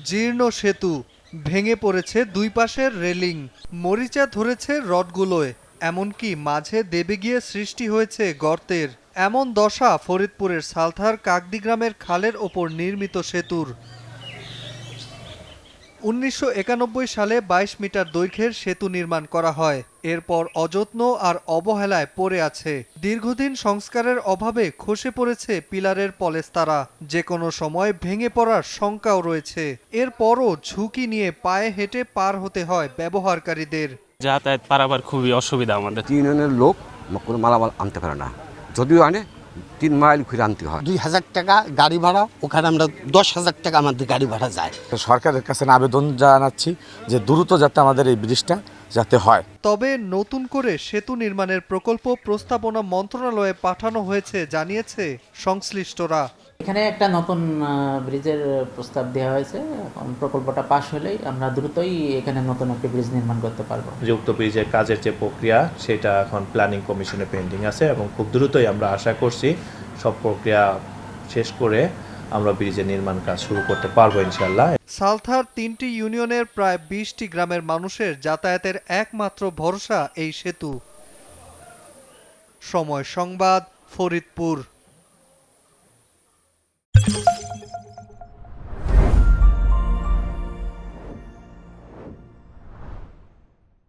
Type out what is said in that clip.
জীর্ণ সেতু, ভেঙে পড়েছে দুই পাশের রেলিং, মরিচা ধরেছে রডগুলোয়, এমনকি মাঝে দেবে গিয়ে সৃষ্টি হয়েছে গর্তের। এমন দশা ফরিদপুরের সালথার কাকদি গ্রামের খালের ওপর নির্মিত সেতুর। ১৯৯১ সালে ২২ মিটার দৈর্ঘ্যের সেতু নির্মাণ করা হয়। এরপর অযত্ন আর অবহেলায় পড়ে আছে। দীর্ঘদিন সংস্কারের অভাবে খসে পড়েছে পিলারের পলেস্তারা, যে কোনো সময় ভেঙে পড়ার শঙ্কাও রয়েছে। এরপরও ঝুঁকি নিয়ে পায়ে হেঁটে পার হতে হয় ব্যবহারকারীদের। যাতায়াত পারাবার খুবই অসুবিধা আমাদের। ইউনিয়নের লোক কোনো মালামাল আনতে পারে না, যদিও আনে ৩ মাইল ঘুরে আনতে হয়। ২,০০০ টাকা গাড়ি ভাড়া, ওখানে আমরা ১০,০০০ টাকা আমাদের গাড়ি ভাড়া যায়। সরকারের কাছে আবেদন জানাচ্ছি যে দ্রুত যাতে আমাদের এই ব্রিজটা যাতে হয়। তবে নতুন করে সেতু নির্মাণের প্রকল্প প্রস্তাবনা মন্ত্রণালয়ে পাঠানো হয়েছে জানিয়েছে সংশ্লিষ্টরা। এখানে একটা নতুন ব্রিজের প্রস্তাব দেওয়া হয়েছে। এখন প্রকল্পটা পাশ হলেই আমরা দ্রুতই এখানে নতুন একটি ব্রিজ নির্মাণ করতে পারবো। যুক্ত ব্রিজের কাজের যে প্রক্রিয়া সেটা এখন প্ল্যানিং কমিশনে পেন্ডিং আছে এবং খুব দ্রুতই আমরা আশা করছি সব প্রক্রিয়া শেষ করে আমরা ব্রিজের নির্মাণ কাজ শুরু করতে পারবো ইনশাআল্লাহ। সালথার ৩টি ইউনিয়নের প্রায় ২০টি গ্রামের মানুষের যাতায়াতের একমাত্র ভরসা এই সেতু। সময় সংবাদ, ফরিদপুর।